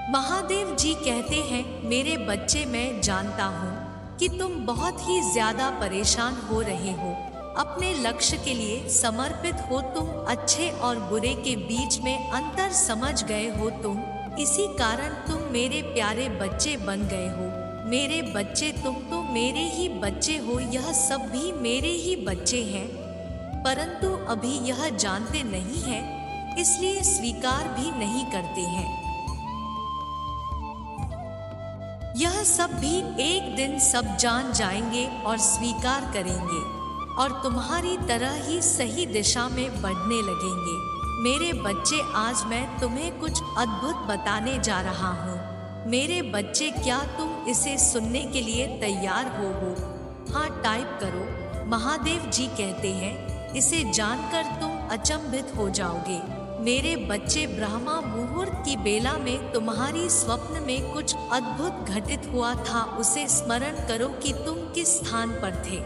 महादेव जी कहते हैं, मेरे बच्चे, मैं जानता हूँ कि तुम बहुत ही ज्यादा परेशान हो रहे हो। अपने लक्ष्य के लिए समर्पित हो तुम, अच्छे और बुरे के बीच में अंतर समझ गए हो तुम, इसी कारण तुम मेरे प्यारे बच्चे बन गए हो। मेरे बच्चे, तुम तो मेरे ही बच्चे हो, यह सब भी मेरे ही बच्चे हैं, परंतु अभी यह जानते नहीं हैं, इसलिए स्वीकार भी नहीं करते हैं। यह सब भी एक दिन सब जान जाएंगे और स्वीकार करेंगे और तुम्हारी तरह ही सही दिशा में बढ़ने लगेंगे। मेरे बच्चे, आज मैं तुम्हें कुछ अद्भुत बताने जा रहा हूँ। मेरे बच्चे, क्या तुम इसे सुनने के लिए तैयार हो? हाँ, टाइप करो। महादेव जी कहते हैं, इसे जानकर तुम अचंभित हो जाओगे। मेरे बच्चे, ब्रह्मा मुहूर्त की बेला में तुम्हारी स्वप्न में कुछ अद्भुत घटित हुआ था। उसे स्मरण करो कि तुम किस स्थान पर थे,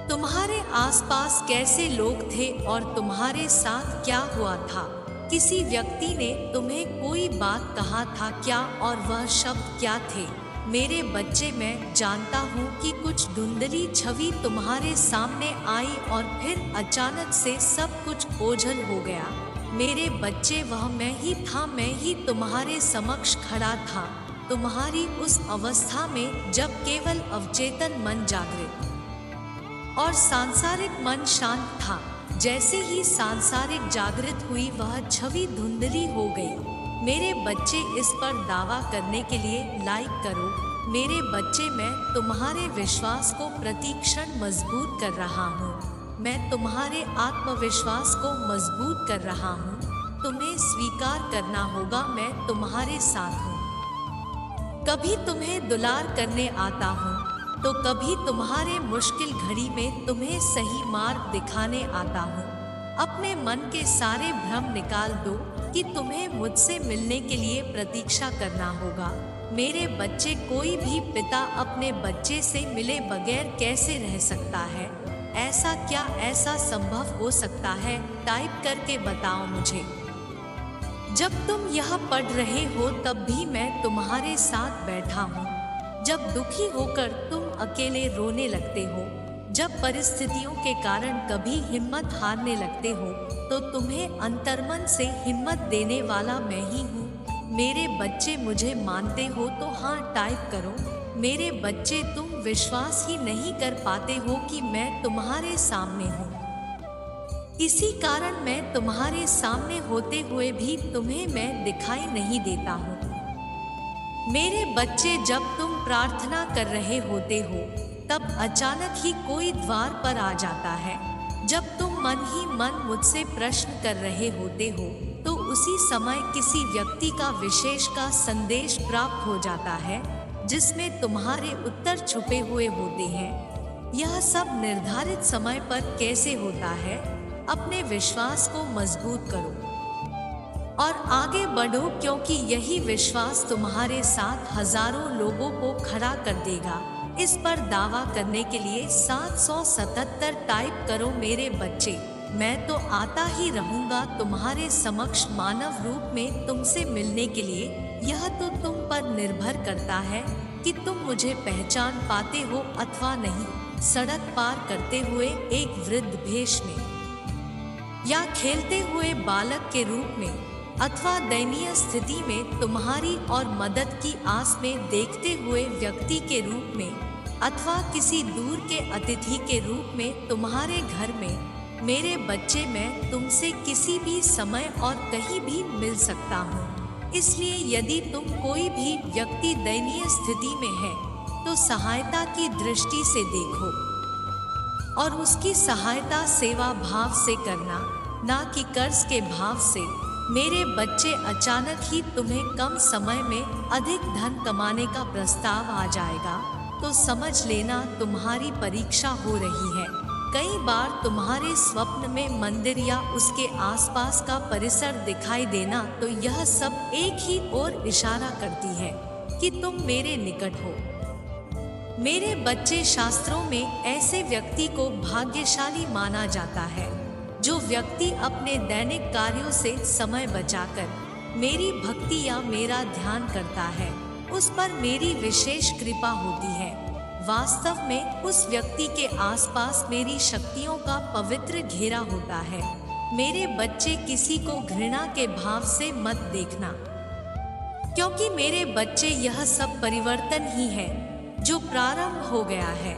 तुम्हारे आसपास कैसे लोग थे और तुम्हारे साथ क्या हुआ था। किसी व्यक्ति ने तुम्हें कोई बात कहा था क्या, और वह शब्द क्या थे? मेरे बच्चे, मैं जानता हूँ कि कुछ धुंधली छवि तुम्हारे सामने आई और फिर अचानक से सब कुछ ओझल हो गया। मेरे बच्चे, वह मैं ही था, मैं ही तुम्हारे समक्ष खड़ा था, तुम्हारी उस अवस्था में जब केवल अवचेतन मन जागृत और सांसारिक मन शांत था। जैसे ही सांसारिक जागृत हुई, वह छवि धुंधली हो गई। मेरे बच्चे, इस पर दावा करने के लिए लाइक करो। मेरे बच्चे, मैं तुम्हारे विश्वास को प्रतिक्षण मजबूत कर रहा हूँ। मैं तुम्हारे आत्मविश्वास को मजबूत कर रहा हूँ। तुम्हें स्वीकार करना होगा, मैं तुम्हारे साथ हूँ। कभी तुम्हें दुलार करने आता हूँ तो कभी तुम्हारे मुश्किल घड़ी में तुम्हें सही मार्ग दिखाने आता हूँ। अपने मन के सारे भ्रम निकाल दो कि तुम्हें मुझसे मिलने के लिए प्रतीक्षा करना होगा। मेरे बच्चे, कोई भी पिता अपने बच्चे से मिले बगैर कैसे रह सकता है? ऐसा क्या ऐसा संभव हो सकता है? टाइप करके बताओ मुझे। जब तुम यह पढ़ रहे हो तब भी मैं तुम्हारे साथ बैठा हूँ। जब दुखी होकर तुम अकेले रोने लगते हो, जब परिस्थितियों के कारण कभी हिम्मत हारने लगते हो, तो तुम्हें अंतर्मन से हिम्मत देने वाला मैं ही हूँ। मेरे बच्चे, मुझे मानते हो तो हाँ टाइप करो। मेरे बच्चे, तुम विश्वास ही नहीं कर पाते हो कि मैं तुम्हारे सामने हूँ। इसी कारण मैं तुम्हारे सामने होते हुए भी तुम्हें मैं दिखाई नहीं देता हूँ। मेरे बच्चे, जब तुम प्रार्थना कर रहे होते हो तब अचानक ही कोई द्वार पर आ जाता है। जब तुम मन ही मन मुझसे प्रश्न कर रहे होते हो तो उसी समय किसी व्यक्ति का विशेष का संदेश प्राप्त हो जाता है जिसमें तुम्हारे उत्तर छुपे हुए होते हैं। यह सब निर्धारित समय पर कैसे होता है? अपने विश्वास को मजबूत करो और आगे बढ़ो, क्योंकि यही विश्वास तुम्हारे साथ हजारों लोगों को खड़ा कर देगा। इस पर दावा करने के लिए 777 टाइप करो। मेरे बच्चे, मैं तो आता ही रहूंगा तुम्हारे समक्ष मानव रूप में तुमसे मिलने के लिए। यह तो तुम पर निर्भर करता है कि तुम मुझे पहचान पाते हो अथवा नहीं। सड़क पार करते हुए एक वृद्ध भेष में, या खेलते हुए बालक के रूप में, अथवा दयनीय स्थिति में तुम्हारी और मदद की आस में देखते हुए व्यक्ति के रूप में, अथवा किसी दूर के अतिथि के रूप में तुम्हारे घर में। मेरे बच्चे, मैं तुमसे किसी भी समय और कहीं भी मिल सकता हूँ। इसलिए यदि तुम कोई भी व्यक्ति दयनीय स्थिति में है तो सहायता की दृष्टि से देखो और उसकी सहायता सेवा भाव से करना, ना कि कर्ज के भाव से। मेरे बच्चे, अचानक ही तुम्हें कम समय में अधिक धन कमाने का प्रस्ताव आ जाएगा तो समझ लेना तुम्हारी परीक्षा हो रही है। कई बार तुम्हारे स्वप्न में मंदिर या उसके आसपास का परिसर दिखाई देना तो यह सब एक ही ओर इशारा करती है कि तुम मेरे निकट हो। मेरे बच्चे, शास्त्रों में ऐसे व्यक्ति को भाग्यशाली माना जाता है जो व्यक्ति अपने दैनिक कार्यों से समय बचाकर मेरी भक्ति या मेरा ध्यान करता है, उस पर मेरी विशेष कृपा होती है। वास्तव में उस व्यक्ति के आसपास मेरी शक्तियों का पवित्र घेरा होता है। मेरे बच्चे, किसी को घृणा के भाव से मत देखना, क्योंकि मेरे बच्चे, यह सब परिवर्तन ही है जो प्रारंभ हो गया है।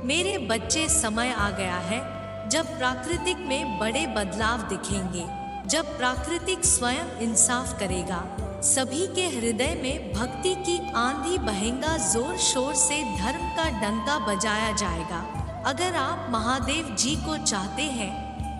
मेरे बच्चे, समय आ गया है जब प्राकृतिक में बड़े बदलाव दिखेंगे, जब प्राकृतिक स्वयं इंसाफ करेगा। सभी के हृदय में भक्ति की आंधी बहेगा, जोर शोर से धर्म का डंका बजाया जाएगा। अगर आप महादेव जी को चाहते हैं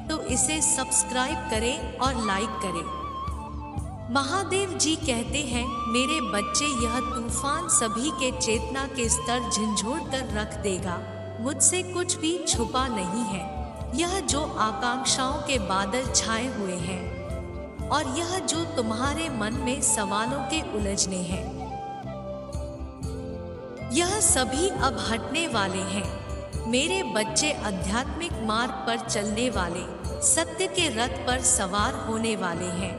तो इसे सब्सक्राइब करें और लाइक करें। महादेव जी कहते हैं, मेरे बच्चे, यह तूफान सभी के चेतना के स्तर झंझोड़ कर रख देगा। मुझसे कुछ भी छुपा नहीं है। यह जो आकांक्षाओं के बादल छाए हुए हैं और यह जो तुम्हारे मन में सवालों के उलझने हैं, यह सभी अब हटने वाले हैं। मेरे बच्चे, आध्यात्मिक मार्ग पर चलने वाले, सत्य के रथ पर सवार होने वाले हैं।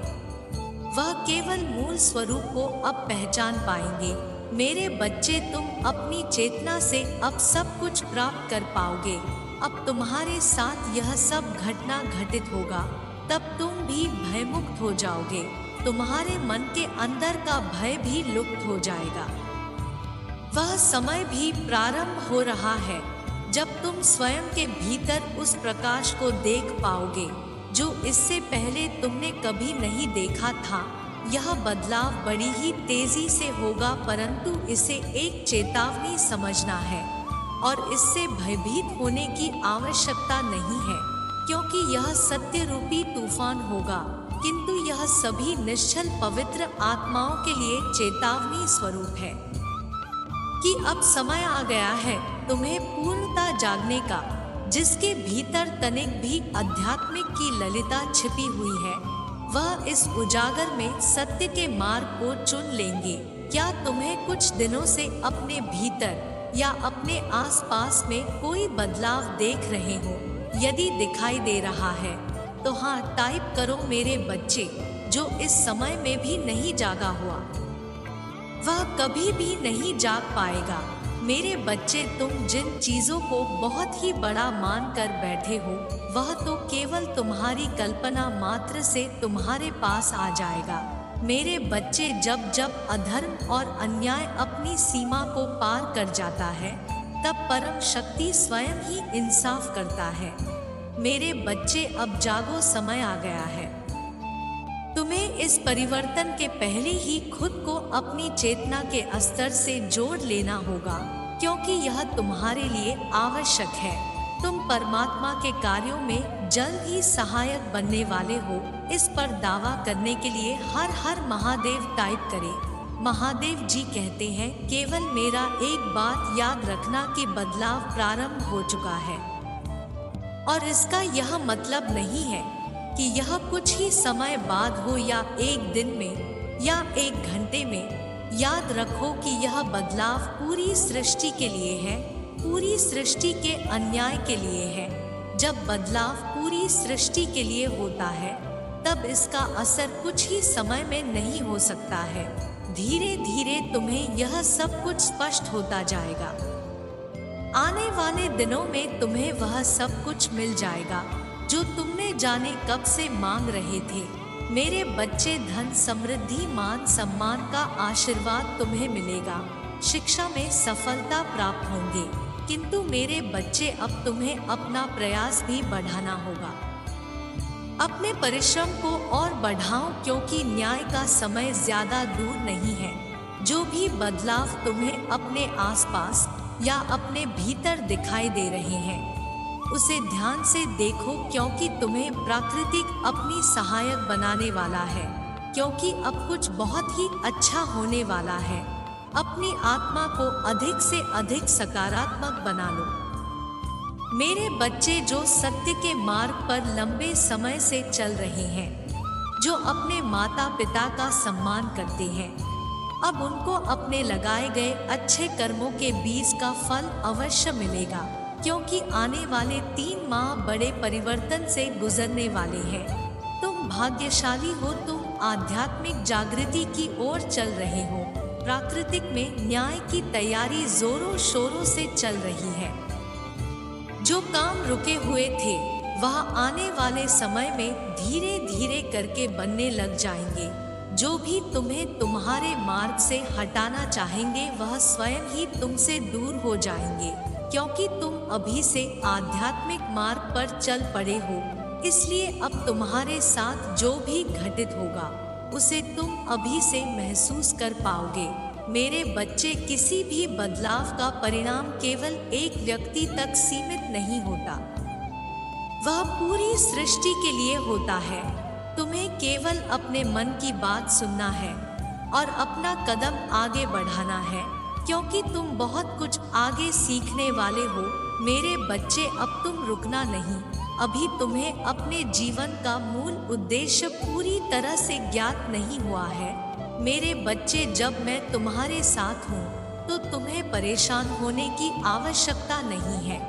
वह केवल मूल स्वरूप को अब पहचान पाएंगे। मेरे बच्चे, तुम अपनी चेतना से अब सब कुछ प्राप्त कर पाओगे। अब तुम्हारे साथ यह सब घटना घटित होगा, तब तुम भी भयमुक्त हो जाओगे। तुम्हारे मन के अंदर का भय भी लुप्त हो जाएगा। वह समय भी प्रारंभ हो रहा है जब तुम स्वयं के भीतर उस प्रकाश को देख पाओगे जो इससे पहले तुमने कभी नहीं देखा था। यह बदलाव बड़ी ही तेजी से होगा, परंतु इसे एक चेतावनी समझना है और इससे भयभीत होने की आवश्यकता नहीं है, क्योंकि यह सत्य रूपी तूफान होगा, किंतु यह सभी निश्चल पवित्र आत्माओं के लिए चेतावनी स्वरूप है कि अब समय आ गया है तुम्हें पूर्णता जागने का, जिसके भीतर तनिक भी अध्यात्मिक की ललिता छिपी हुई है। वह इस उजागर में सत्य के मार्ग को चुन लेंगे। क्या तुम्हें कुछ दिनों से अपने भीतर या अपने आसपास में कोई बदलाव देख रहे हो? यदि दिखाई दे रहा है तो हाँ टाइप करो। मेरे बच्चे, जो इस समय में भी नहीं जागा हुआ, वह कभी भी नहीं जाग पाएगा। मेरे बच्चे, तुम जिन चीजों को बहुत ही बड़ा मान कर बैठे हो, वह तो केवल तुम्हारी कल्पना मात्र से तुम्हारे पास आ जाएगा। मेरे बच्चे, जब जब अधर्म और अन्याय अपनी सीमा को पार कर जाता है, तब परम शक्ति स्वयं ही इंसाफ करता है। मेरे बच्चे, अब जागो, समय आ गया है। तुम्हें इस परिवर्तन के पहले ही खुद को अपनी चेतना के स्तर से जोड़ लेना होगा, क्योंकि यह तुम्हारे लिए आवश्यक है। तुम परमात्मा के कार्यों में जल्द ही सहायक बनने वाले हो। इस पर दावा करने के लिए हर हर महादेव टाइप करें। महादेव जी कहते हैं, केवल मेरा एक बात याद रखना कि बदलाव प्रारंभ हो चुका है, और इसका यह मतलब नहीं है कि यह कुछ ही समय बाद हो या एक दिन में या एक घंटे में। याद रखो कि यह बदलाव पूरी सृष्टि के लिए है, पूरी सृष्टि के अन्याय के लिए है। जब बदलाव पूरी सृष्टि के लिए होता है, तब इसका असर कुछ ही समय में नहीं हो सकता है। धीरे धीरे तुम्हें यह सब कुछ स्पष्ट होता जाएगा। आने वाले दिनों में तुम्हें वह सब कुछ मिल जाएगा जो तुमने जाने कब से मांग रहे थे। मेरे बच्चे, धन, समृद्धि, मान सम्मान का आशीर्वाद तुम्हें मिलेगा। शिक्षा में सफलता प्राप्त होंगे, किंतु मेरे बच्चे, अब तुम्हें अपना प्रयास भी बढ़ाना होगा। अपने परिश्रम को और बढ़ाओ, क्योंकि न्याय का समय ज्यादा दूर नहीं है। जो भी बदलाव तुम्हें अपने आसपास या अपने भीतर दिखाई दे रहे हैं, उसे ध्यान से देखो, क्योंकि तुम्हें प्राकृतिक अपनी सहायक बनाने वाला है। क्योंकि अब कुछ बहुत ही अच्छा होने वाला है। अपनी आत्मा को अधिक से अधिक सकारात्मक बना लो। मेरे बच्चे, जो सत्य के मार्ग पर लंबे समय से चल रहे हैं, जो अपने माता पिता का सम्मान करते हैं, अब उनको अपने लगाए गए अच्छे कर्मों के बीज का फल अवश्य मिलेगा, क्योंकि आने वाले 3 माह बड़े परिवर्तन से गुजरने वाले हैं। तुम भाग्यशाली हो, तुम आध्यात्मिक जागृति की ओर चल रहे हो। प्राकृतिक में न्याय की तैयारी जोरों शोरों से चल रही है। जो काम रुके हुए थे वह आने वाले समय में धीरे धीरे करके बनने लग जाएंगे। जो भी तुम्हें तुम्हारे मार्ग से हटाना चाहेंगे वह स्वयं ही तुमसे दूर हो जाएंगे, क्योंकि तुम अभी से आध्यात्मिक मार्ग पर चल पड़े हो। इसलिए अब तुम्हारे साथ जो भी घटित होगा उसे तुम अभी से महसूस कर पाओगे। मेरे बच्चे, किसी भी बदलाव का परिणाम केवल एक व्यक्ति तक सीमित नहीं होता, वह पूरी सृष्टि के लिए होता है। तुम्हें केवल अपने मन की बात सुनना है और अपना कदम आगे बढ़ाना है, क्योंकि तुम बहुत कुछ आगे सीखने वाले हो। मेरे बच्चे, अब तुम रुकना नहीं। अभी तुम्हें अपने जीवन का मूल उद्देश्य पूरी तरह से ज्ञात नहीं हुआ है। मेरे बच्चे, जब मैं तुम्हारे साथ हूँ तो तुम्हें परेशान होने की आवश्यकता नहीं है।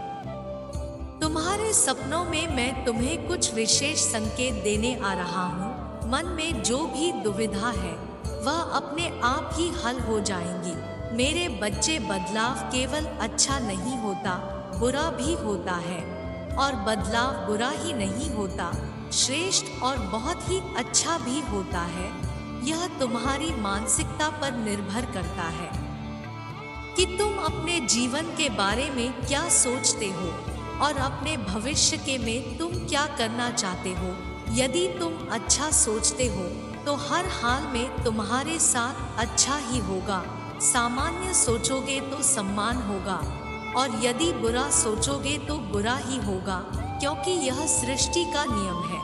तुम्हारे सपनों में मैं तुम्हें कुछ विशेष संकेत देने आ रहा हूँ। मन में जो भी दुविधा है वह अपने आप ही हल हो जाएंगी। मेरे बच्चे, बदलाव केवल अच्छा नहीं होता, बुरा भी होता है। और बदलाव बुरा ही नहीं होता, श्रेष्ठ और बहुत ही अच्छा भी होता है। यह तुम्हारी मानसिकता पर निर्भर करता है कि तुम अपने जीवन के बारे में क्या सोचते हो और अपने भविष्य के में तुम क्या करना चाहते हो। यदि तुम अच्छा सोचते हो तो हर हाल में तुम्हारे साथ अच्छा ही होगा। सामान्य सोचोगे तो सम्मान होगा, और यदि बुरा सोचोगे तो बुरा ही होगा, क्योंकि यह सृष्टि का नियम है।